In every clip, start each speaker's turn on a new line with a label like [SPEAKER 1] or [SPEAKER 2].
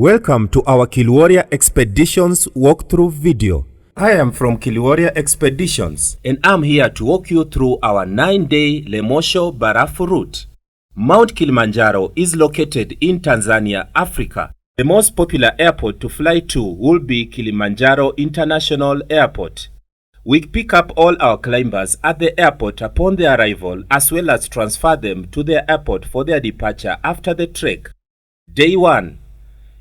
[SPEAKER 1] Welcome to our Kiliwarrior Expeditions walkthrough video. I am from Kiliwarrior Expeditions and I'm here to walk you through our 9-day Lemosho Barafu Route. Mt Kilimanjaro is located in Tanzania, Africa. The most popular airport to fly to will be Kilimanjaro International Airport. We pick up all our climbers at the airport upon their arrival, as well as transfer them to their airport for their departure after the trek. Day 1.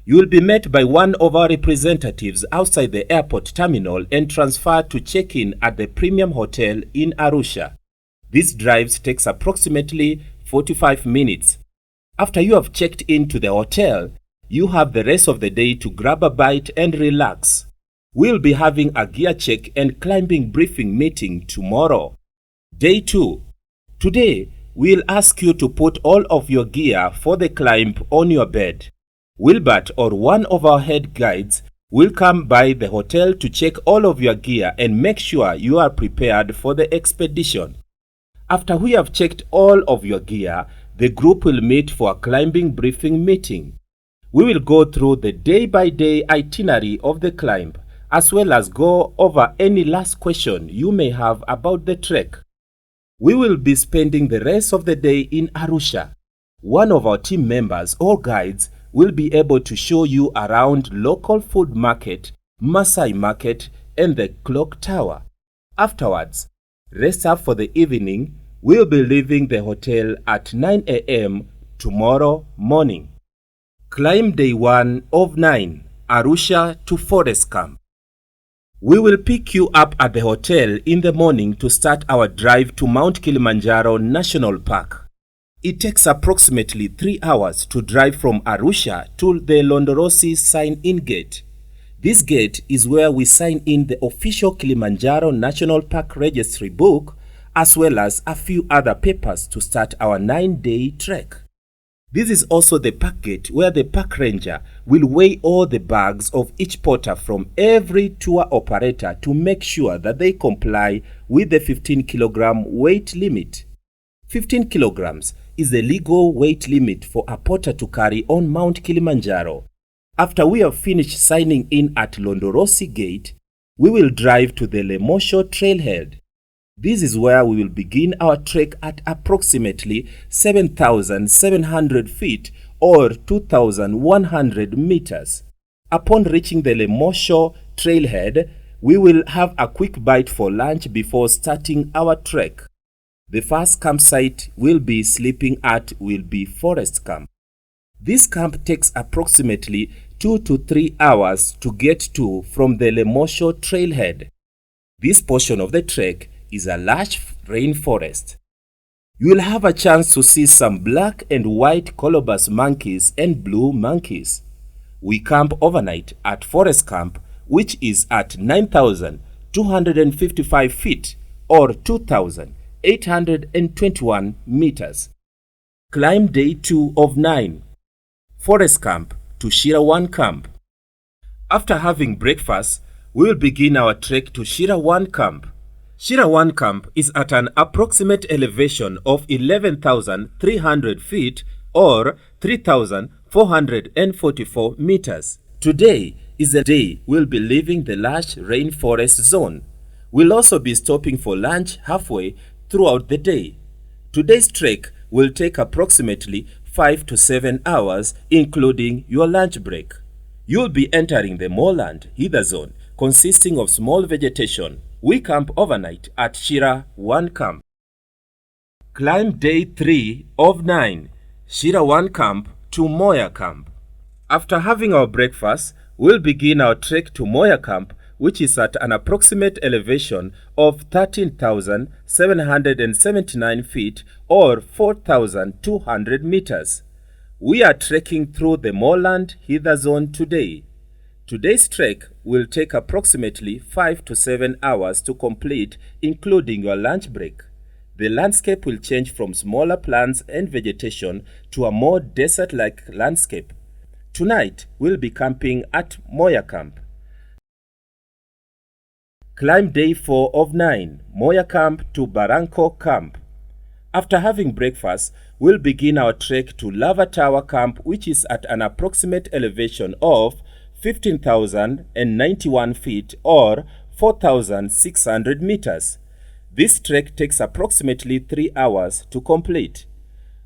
[SPEAKER 1] You will be met by one of our representatives outside the airport terminal and transferred to check-in at the Premium Hotel in Arusha. This drive takes approximately 45 minutes. After you have checked into the hotel, you have the rest of the day to grab a bite and relax. We'll be having a gear check and climbing briefing meeting tomorrow. Day 2. Today, we'll ask you to put all of your gear for the climb on your bed. Wilbert or one of our head guides will come by the hotel to check all of your gear and make sure you are prepared for the expedition. After we have checked all of your gear, the group will meet for a climbing briefing meeting. We will go through the day-by-day itinerary of the climb, as well as go over any last question you may have about the trek. We will be spending the rest of the day in Arusha. One of our team members or guides will be able to show you around local food market, Masai market, and the clock tower. Afterwards, rest up for the evening. We'll be leaving the hotel at 9 a.m. tomorrow morning. Climb day 1 of 9, Arusha to Forest Camp. We will pick you up at the hotel in the morning to start our drive to Mt Kilimanjaro National Park. It takes approximately 3 hours to drive from Arusha to the Londorosi sign-in gate. This gate is where we sign in the official Kilimanjaro National Park Registry book, as well as a few other papers to start our 9-day trek. This is also the park gate where the park ranger will weigh all the bags of each porter from every tour operator to make sure that they comply with the 15 kilogram weight limit. 15 kilograms is the legal weight limit for a porter to carry on Mount Kilimanjaro. After we have finished signing in at Londorosi Gate, we will drive to the Lemosho Trailhead. This is where we will begin our trek at approximately 7,700 feet or 2,100 meters. Upon reaching the Lemosho Trailhead, we will have a quick bite for lunch before starting our trek. The first campsite we'll be sleeping at will be Forest Camp. This camp takes approximately 2 to 3 hours to get to from the Lemosho Trailhead. This portion of the trek is a lush rainforest. You will have a chance to see some black and white colobus monkeys and blue monkeys. We camp overnight at Forest Camp, which is at 9,255 feet or 2,821 meters. Climb day 2 of 9, Forest Camp to Shira-1 Camp. After having breakfast, we will begin our trek to Shira-1 Camp. Shira-1 Camp is at an approximate elevation of 11,300 feet or 3,444 meters. Today is the day we'll be leaving the lush rainforest zone. We'll also be stopping for lunch halfway throughout the day. Today's trek will take approximately 5 to 7 hours, including your lunch break. You'll be entering the moorland heather zone, consisting of small vegetation. We camp overnight at Shira-1 Camp. Climb day 3 of 9, Shira-1 Camp to Moya Camp. After having our breakfast, we'll begin our trek to Moya Camp, which is at an approximate elevation of 13,779 feet or 4,200 meters. We are trekking through the moorland heather zone today. Today's trek will take approximately 5 to 7 hours to complete, including your lunch break. The landscape will change from smaller plants and vegetation to a more desert-like landscape. Tonight, we'll be camping at Moya Camp. Climb day 4 of 9, Moya Camp to Marangu Camp. After having breakfast, we'll begin our trek to Lava Tower Camp, which is at an approximate elevation of 15,091 feet or 4,600 meters. This trek takes approximately 3 hours to complete.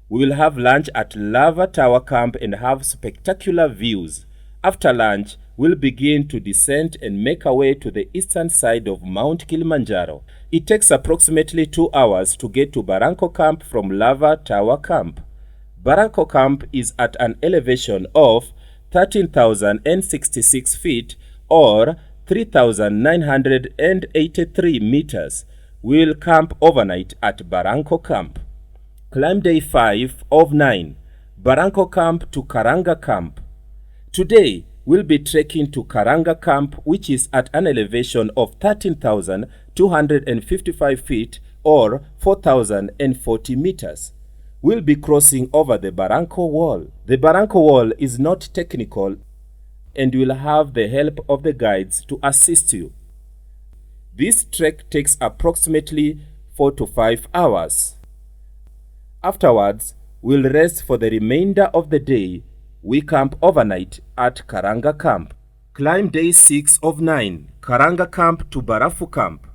[SPEAKER 1] We will have lunch at Lava Tower Camp and have spectacular views. After lunch, we'll begin to descend and make our way to the eastern side of Mt Kilimanjaro. It takes approximately 2 hours to get to Marangu Camp from Lava Tower Camp. Marangu Camp is at an elevation of 13,066 feet or 3,983 meters. We'll camp overnight at Marangu Camp. Climb day 5 of 9, Marangu Camp to Karanga Camp. Today, we'll be trekking to Karanga Camp, which is at an elevation of 13,255 feet or 4,040 meters. We'll be crossing over the Marangu Wall. The Marangu Wall is not technical and you'll have the help of the guides to assist you. This trek takes approximately 4 to 5 hours. Afterwards, we'll rest for the remainder of the day. We camp overnight at Karanga Camp. Climb day 6 of 9, Karanga Camp to Barafu Camp.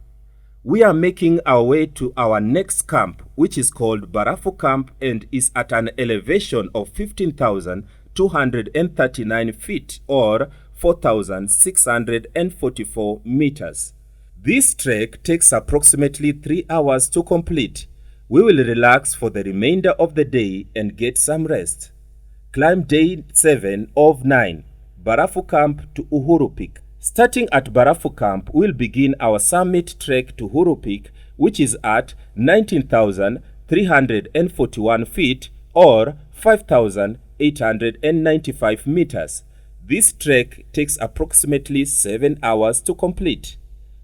[SPEAKER 1] We are making our way to our next camp, which is called Barafu Camp and is at an elevation of 15,239 feet or 4,644 meters. This trek takes approximately 3 hours to complete. We will relax for the remainder of the day and get some rest. Climb day 7 of 9, Barafu Camp to Uhuru Peak. Starting at Barafu Camp, we'll begin our summit trek to Uhuru Peak, which is at 19,341 feet or 5,895 meters. This trek takes approximately 7 hours to complete.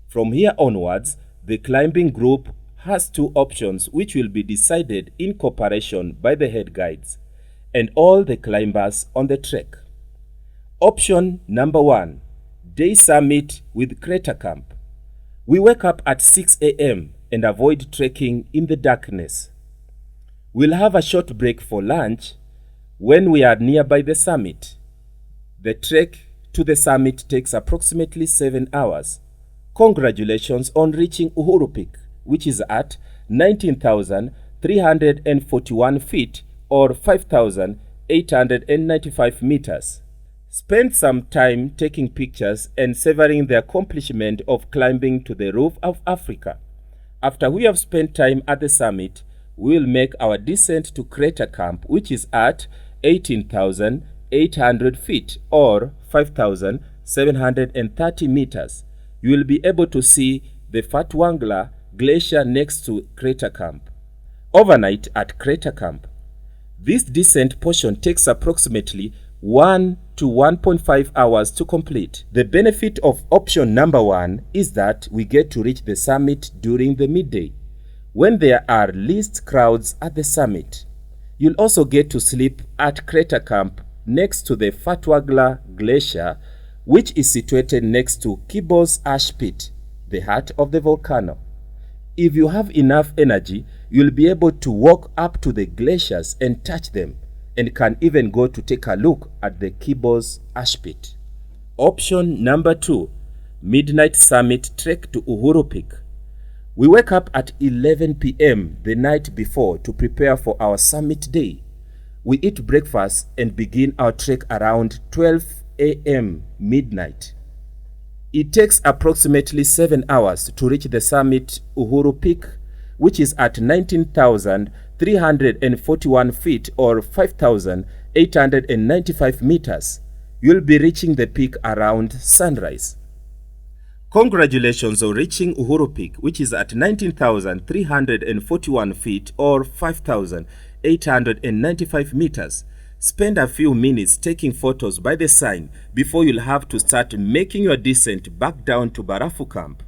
[SPEAKER 1] From here onwards, the climbing group has 2 options which will be decided in cooperation by the head guides and all the climbers on the trek. Option number 1, day summit with crater camp. We wake up at 6 a.m. and avoid trekking in the darkness. We'll have a short break for lunch when we are nearby the summit. The trek to the summit takes approximately 7 hours. Congratulations on reaching Uhuru Peak, which is at 19,341 feet or 5,895 meters. Spend some time taking pictures and savoring the accomplishment of climbing to the roof of Africa. After we have spent time at the summit, we will make our descent to Crater Camp, which is at 18,800 feet or 5,730 meters. You will be able to see the Fatwangla Glacier next to Crater Camp. Overnight at Crater Camp. This descent portion takes approximately 1 to 1.5 hours to complete. The benefit of option number 1 is that we get to reach the summit during the midday, when there are least crowds at the summit. You'll also get to sleep at Crater Camp next to the Fatwangla Glacier, which is situated next to Kibo's Ash Pit, the heart of the volcano. If you have enough energy, you'll be able to walk up to the glaciers and touch them, and can even go to take a look at the Kibo's Ash Pit. Option number 2, midnight summit trek to Uhuru Peak. We wake up at 11 p.m. the night before to prepare for our summit day. We eat breakfast and begin our trek around 12 a.m. midnight. It takes approximately 7 hours to reach the summit Uhuru Peak, which is at 19,341 feet or 5,895 meters. You'll be reaching the peak around sunrise. Congratulations on reaching Uhuru Peak, which is at 19,341 feet or 5,895 meters. Spend a few minutes taking photos by the sign before you'll have to start making your descent back down to Barafu Camp.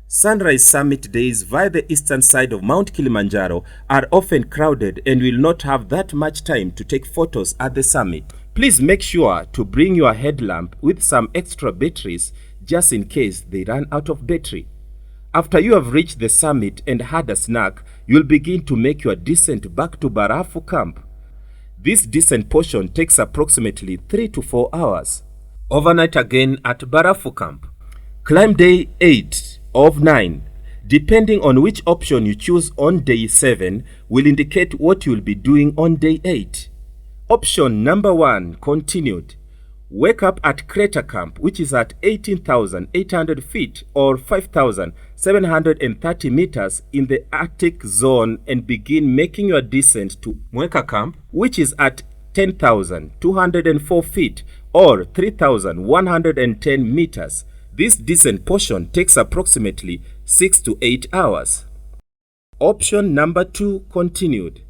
[SPEAKER 1] Sunrise summit days via the eastern side of Mt Kilimanjaro are often crowded and will not have that much time to take photos at the summit. Please make sure to bring your headlamp with some extra batteries just in case they run out of battery. After you have reached the summit and had a snack, you'll begin to make your descent back to Barafu camp. This descent portion takes approximately 3 to 4 hours. Overnight again at Barafu camp. Climb day 8 of 9. Depending on which option you choose on day 7 will indicate what you'll be doing on day 8. Option number 1, continued. Wake up at Crater Camp, which is at 18,800 feet or 5,730 meters in the Arctic zone, and begin making your descent to Mweka Camp, which is at 10,204 feet or 3,110 meters. This descent portion takes approximately 6 to 8 hours. Option number 2, continued.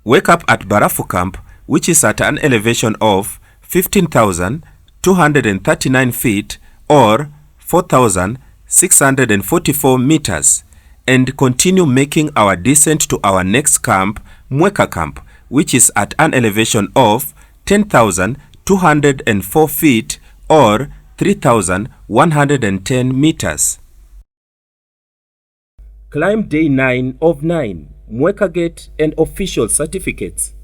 [SPEAKER 1] Wake up at Barafu Camp, which is at an elevation of 15,239 feet or 4,644 meters, and continue making our descent to our next camp, Mweka Camp, which is at an elevation of 10,204 feet or 3,110 meters. Climb day 9 of 9, Mweka Gate and official certificates.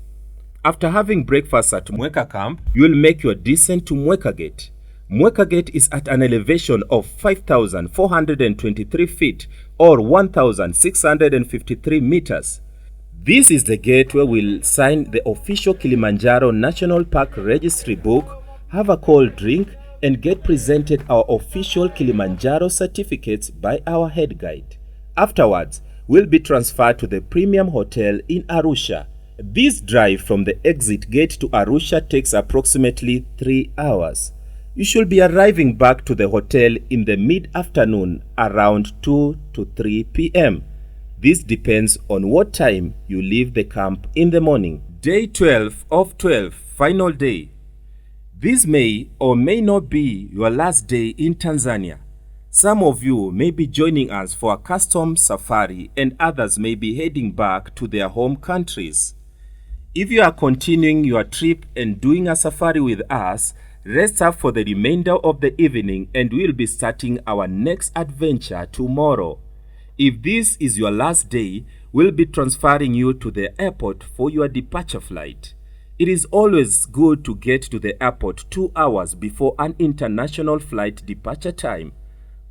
[SPEAKER 1] After having breakfast at Mweka Camp, you will make your descent to Mweka Gate. Mweka Gate is at an elevation of 5,423 feet or 1,653 meters. This is the gate where we'll sign the official Kilimanjaro National Park Registry book, have a cold drink, and get presented our official Kilimanjaro certificates by our head guide. Afterwards, we'll be transferred to the Premium Hotel in Arusha. This drive from the exit gate to Arusha takes approximately 3 hours. You should be arriving back to the hotel in the mid-afternoon around 2 to 3 p.m. This depends on what time you leave the camp in the morning. Day 12 of 12, final day. This may or may not be your last day in Tanzania. Some of you may be joining us for a custom safari and others may be heading back to their home countries. If you are continuing your trip and doing a safari with us, rest up for the remainder of the evening and we'll be starting our next adventure tomorrow. If this is your last day, we'll be transferring you to the airport for your departure flight. It is always good to get to the airport 2 hours before an international flight departure time.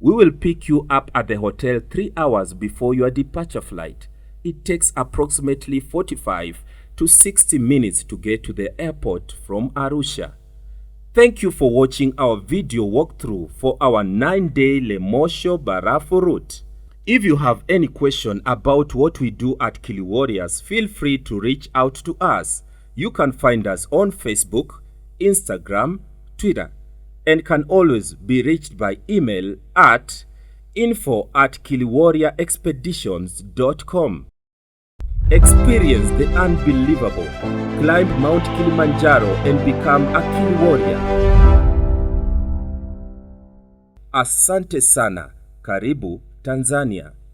[SPEAKER 1] We will pick you up at the hotel 3 hours before your departure flight. It takes approximately 45 to 60 minutes to get to the airport from Arusha. Thank you for watching our video walkthrough for our 9-day Lemosho Barafu Route. If you have any question about what we do at Kiliwarriors, feel free to reach out to us. You can find us on Facebook, Instagram, Twitter, and can always be reached by email at info@kiliwarriorexpeditions.com. Experience the unbelievable. Climb Mt Kilimanjaro and become a Kiliwarrior. Asante sana. Karibu Tanzania.